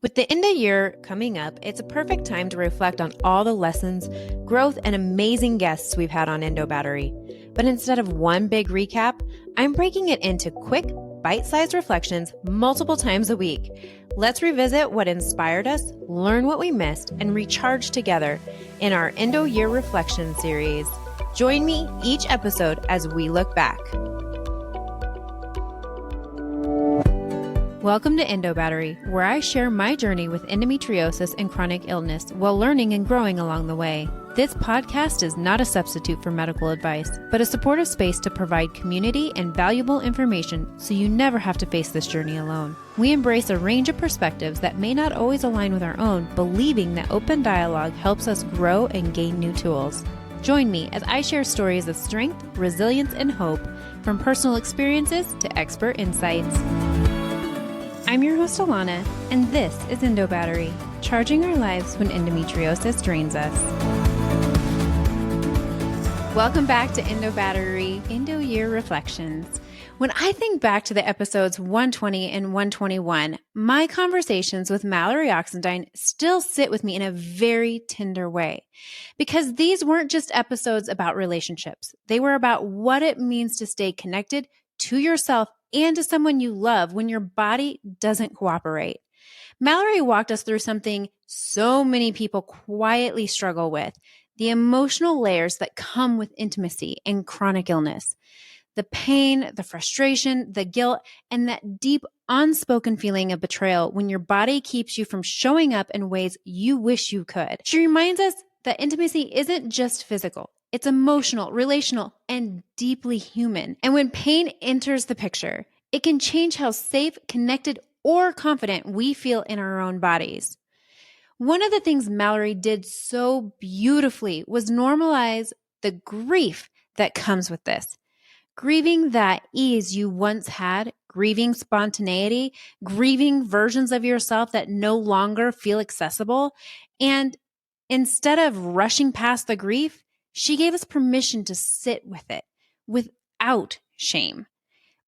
With the end of year coming up, it's a perfect time to reflect on all the lessons, growth, and amazing guests we've had on Endo Battery. But instead of one big recap, I'm breaking it into quick, bite-sized reflections multiple times a week. Let's revisit what inspired us, learn what we missed, and recharge together in our Endo Year Reflection series. Join me each episode as we look back. Welcome to Endo Battery, where I share my journey with endometriosis and chronic illness while learning and growing along the way. This podcast is not a substitute for medical advice, but a supportive space to provide community and valuable information so you never have to face this journey alone. We embrace a range of perspectives that may not always align with our own, believing that open dialogue helps us grow and gain new tools. Join me as I share stories of strength, resilience, and hope, from personal experiences to expert insights. I'm your host, Alana, and this is Endo Battery, charging our lives when endometriosis drains us. Welcome back to Endo Battery, Endo Year Reflections. When I think back to the episodes 120 and 121, my conversations with Mallory Oxendine still sit with me in a very tender way. Because these weren't just episodes about relationships. They were about what it means to stay connected to yourself and to someone you love when your body doesn't cooperate. Mallory walked us through something so many people quietly struggle with: the emotional layers that come with intimacy and chronic illness. The pain, the frustration, the guilt, and that deep unspoken feeling of betrayal when your body keeps you from showing up in ways you wish you could. She reminds us that intimacy isn't just physical. It's emotional, relational, and deeply human. And when pain enters the picture, it can change how safe, connected, or confident we feel in our own bodies. One of the things Mallory did so beautifully was normalize the grief that comes with this. Grieving that ease you once had, grieving spontaneity, grieving versions of yourself that no longer feel accessible. And instead of rushing past the grief, she gave us permission to sit with it without shame.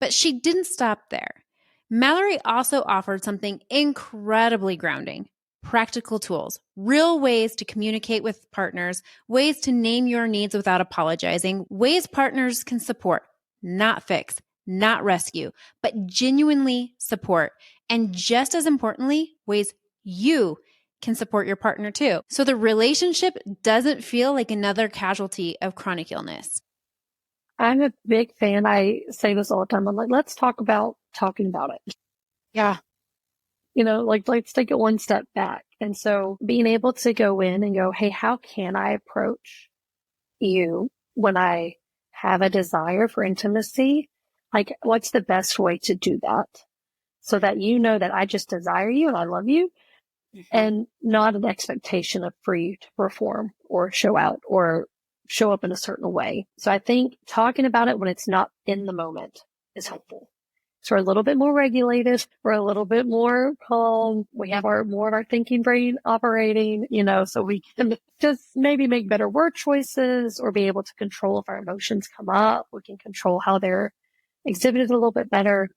But she didn't stop there. Mallory also offered something incredibly grounding: practical tools, real ways to communicate with partners, ways to name your needs without apologizing, ways partners can support, not fix, not rescue, but genuinely support. And just as importantly, ways you can support your partner too, so the relationship doesn't feel like another casualty of chronic illness. I'm a big fan. I say this all the time. I'm like, let's talk about talking about it. Yeah. Let's take it one step back. And so being able to go in and go, hey, how can I approach you when I have a desire for intimacy? Like, what's the best way to do that so that you know that I just desire you and I love you? And not an expectation for you to perform or show out or show up in a certain way. So I think talking about it when it's not in the moment is helpful. So we're a little bit more regulated. We're a little bit more calm. We have more of our thinking brain operating, so we can just maybe make better word choices or be able to control if our emotions come up. We can control how they're exhibited a little bit better.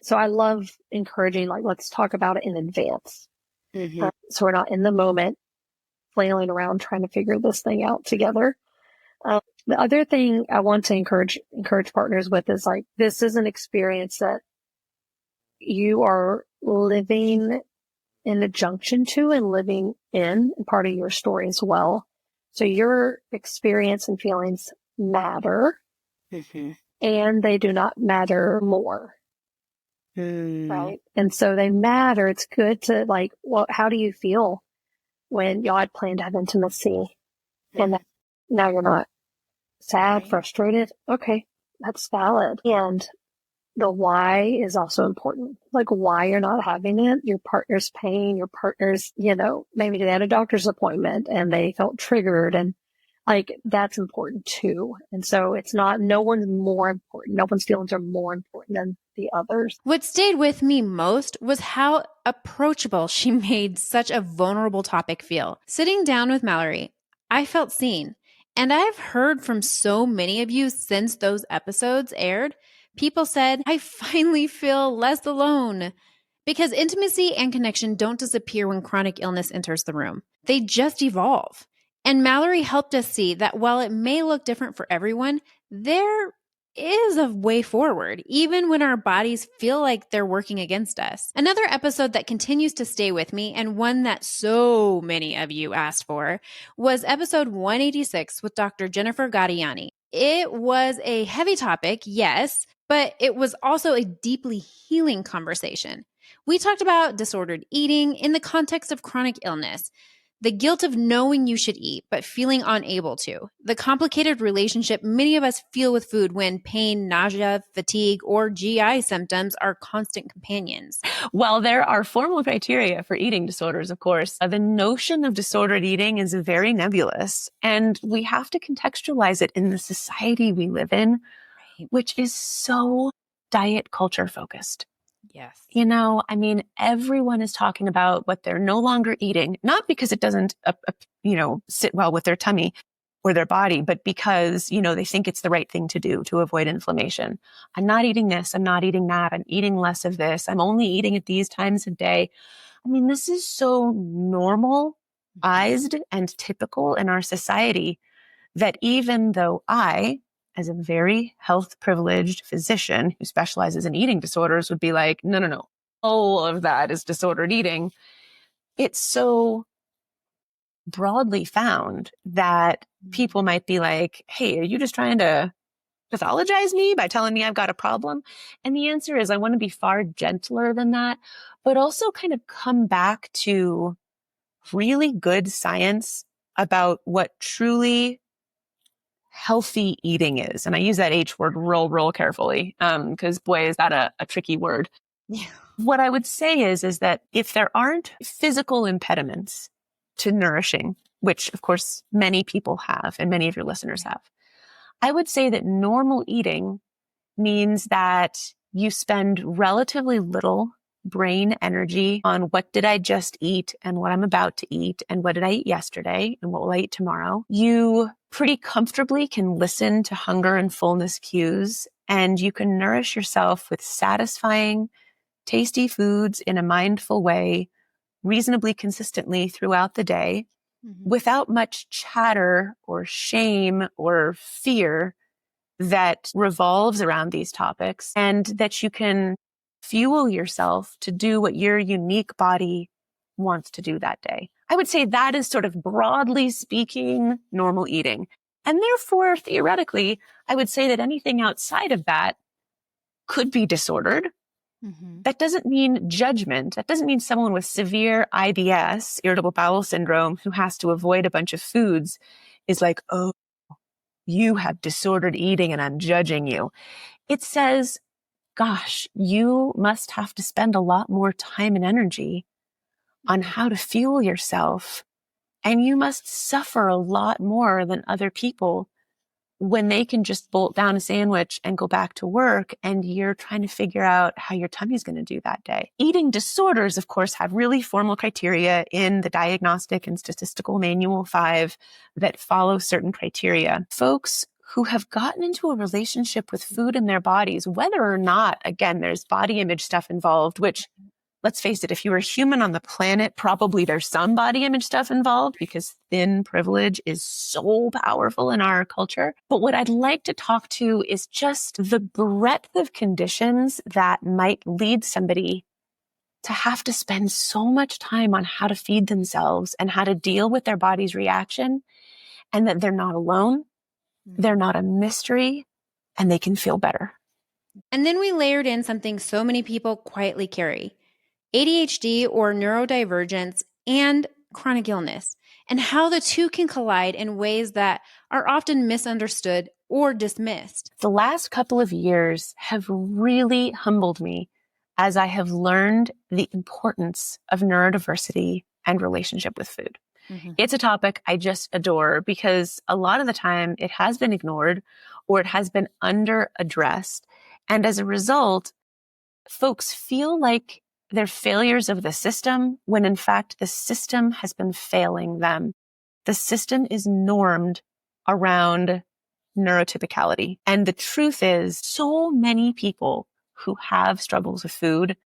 So I love encouraging, let's talk about it in advance. So we're not in the moment flailing around trying to figure this thing out together. The other thing I want to encourage partners with is this is an experience that you are living in adjunction to and living in part of your story as well. So your experience and feelings matter, and they do not matter more. Right. And so they matter. It's good to how do you feel when y'all had planned to have intimacy and now you're not? Sad, frustrated. Okay, that's valid. And the why is also important. Why you're not having it, your partner's pain, your partner's, maybe they had a doctor's appointment and they felt triggered, and that's important too. And so it's not, no one's more important. No one's feelings are more important than the others. What stayed with me most was how approachable she made such a vulnerable topic feel. Sitting down with Mallory, I felt seen. And I've heard from so many of you since those episodes aired. People said, I finally feel less alone. Because intimacy and connection don't disappear when chronic illness enters the room. They just evolve. And Mallory helped us see that while it may look different for everyone, there is a way forward, even when our bodies feel like they're working against us. Another episode that continues to stay with me, and one that so many of you asked for, was episode 186 with Dr. Jennifer Gaudiani. It was a heavy topic, yes, but it was also a deeply healing conversation. We talked about disordered eating in the context of chronic illness, the guilt of knowing you should eat, but feeling unable to, the complicated relationship many of us feel with food when pain, nausea, fatigue, or GI symptoms are constant companions. While there are formal criteria for eating disorders, of course, the notion of disordered eating is very nebulous, and we have to contextualize it in the society we live in, which is so diet culture focused. Yes. You know, I mean, everyone is talking about what they're no longer eating, not because it doesn't, sit well with their tummy or their body, but because, they think it's the right thing to do to avoid inflammation. I'm not eating this. I'm not eating that. I'm eating less of this. I'm only eating at these times of day. I mean, this is so normalized and typical in our society that even though I, as a very health privileged physician who specializes in eating disorders, would be like, no. All of that is disordered eating. It's so broadly found that people might be like, hey, are you just trying to pathologize me by telling me I've got a problem? And the answer is I want to be far gentler than that, but also kind of come back to really good science about what truly healthy eating is. And I use that H word real carefully, because boy, is that a tricky word. Yeah. What I would say is that if there aren't physical impediments to nourishing, which of course many people have and many of your listeners have, I would say that normal eating means that you spend relatively little brain energy on what did I just eat and what I'm about to eat and what did I eat yesterday and what will I eat tomorrow. You pretty comfortably can listen to hunger and fullness cues, and you can nourish yourself with satisfying, tasty foods in a mindful way, reasonably consistently throughout the day, without much chatter or shame or fear that revolves around these topics, and that you can fuel yourself to do what your unique body wants to do that day. I would say that is sort of broadly speaking normal eating. And therefore, theoretically, I would say that anything outside of that could be disordered. That doesn't mean judgment. That doesn't mean someone with severe IBS, irritable bowel syndrome, who has to avoid a bunch of foods is like, oh, you have disordered eating and I'm judging you. It says, gosh, you must have to spend a lot more time and energy on how to fuel yourself. And you must suffer a lot more than other people when they can just bolt down a sandwich and go back to work, and you're trying to figure out how your tummy's going to do that day. Eating disorders, of course, have really formal criteria in the Diagnostic and Statistical Manual 5 that follow certain criteria. Folks who have gotten into a relationship with food in their bodies, whether or not, again, there's body image stuff involved, which, let's face it, if you're a human on the planet, probably there's some body image stuff involved because thin privilege is so powerful in our culture. But what I'd like to talk to is just the breadth of conditions that might lead somebody to have to spend so much time on how to feed themselves and how to deal with their body's reaction, and that they're not alone, they're not a mystery, and they can feel better. And then we layered in something so many people quietly carry: ADHD or neurodivergence and chronic illness, and how the two can collide in ways that are often misunderstood or dismissed. The last couple of years have really humbled me as I have learned the importance of neurodiversity and relationship with food. It's a topic I just adore because a lot of the time it has been ignored or it has been under addressed. And as a result, folks feel like they're failures of the system when in fact the system has been failing them. The system is normed around neurotypicality. And the truth is, so many people who have struggles with food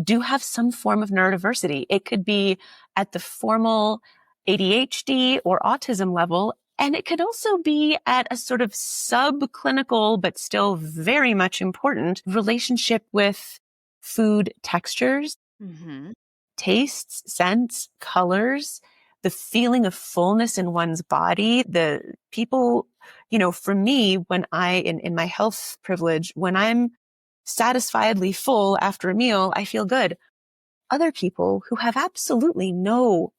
do have some form of neurodiversity. It could be at the formal ADHD or autism level, and it could also be at a sort of subclinical, but still very much important relationship with food textures, tastes, scents, colors, the feeling of fullness in one's body. The people, for me, when in my health privilege, when I'm satisfiedly full after a meal, I feel good. Other people who have absolutely no,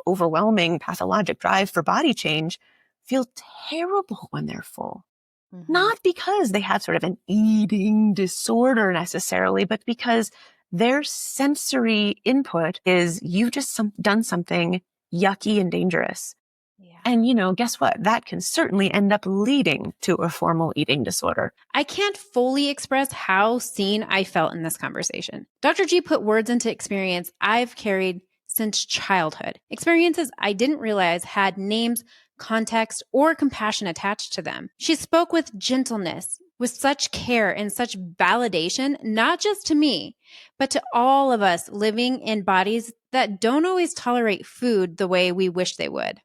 overwhelming pathologic drive for body change feel terrible when they're full. Not because they have sort of an eating disorder necessarily, but because their sensory input is you've just done something yucky and dangerous. Yeah. And, guess what? That can certainly end up leading to a formal eating disorder. I can't fully express how seen I felt in this conversation. Dr. G put words into experience I've carried since childhood, experiences I didn't realize had names, context, or compassion attached to them. She spoke with gentleness, with such care and such validation, not just to me, but to all of us living in bodies that don't always tolerate food the way we wish they would.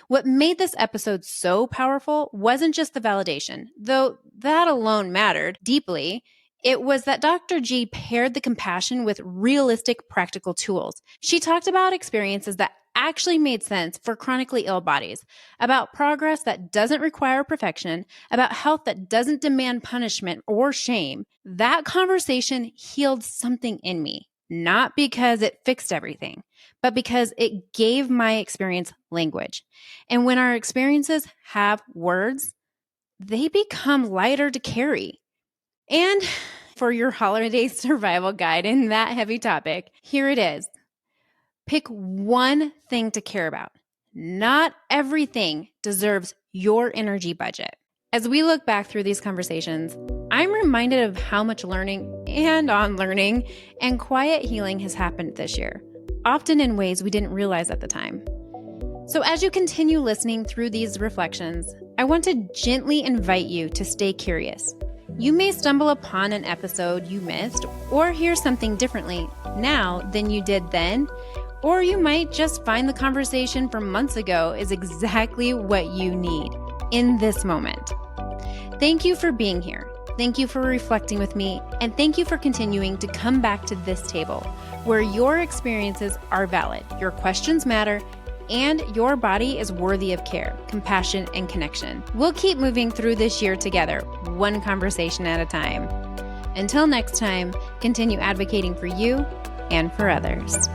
What made this episode so powerful wasn't just the validation, though that alone mattered deeply. It was that Dr. G paired the compassion with realistic, practical tools. She talked about experiences that actually made sense for chronically ill bodies, about progress that doesn't require perfection, about health that doesn't demand punishment or shame. That conversation healed something in me, not because it fixed everything, but because it gave my experience language. And when our experiences have words, they become lighter to carry. And for your holiday survival guide in that heavy topic, here it is. Pick one thing to care about. Not everything deserves your energy budget. As we look back through these conversations, I'm reminded of how much learning and unlearning and quiet healing has happened this year, often in ways we didn't realize at the time. So as you continue listening through these reflections, I want to gently invite you to stay curious. You may stumble upon an episode you missed or hear something differently now than you did then, or you might just find the conversation from months ago is exactly what you need in this moment. Thank you for being here. Thank you for reflecting with me, and thank you for continuing to come back to this table where your experiences are valid, your questions matter, and your body is worthy of care, compassion, and connection. We'll keep moving through this year together, one conversation at a time. Until next time, continue advocating for you and for others.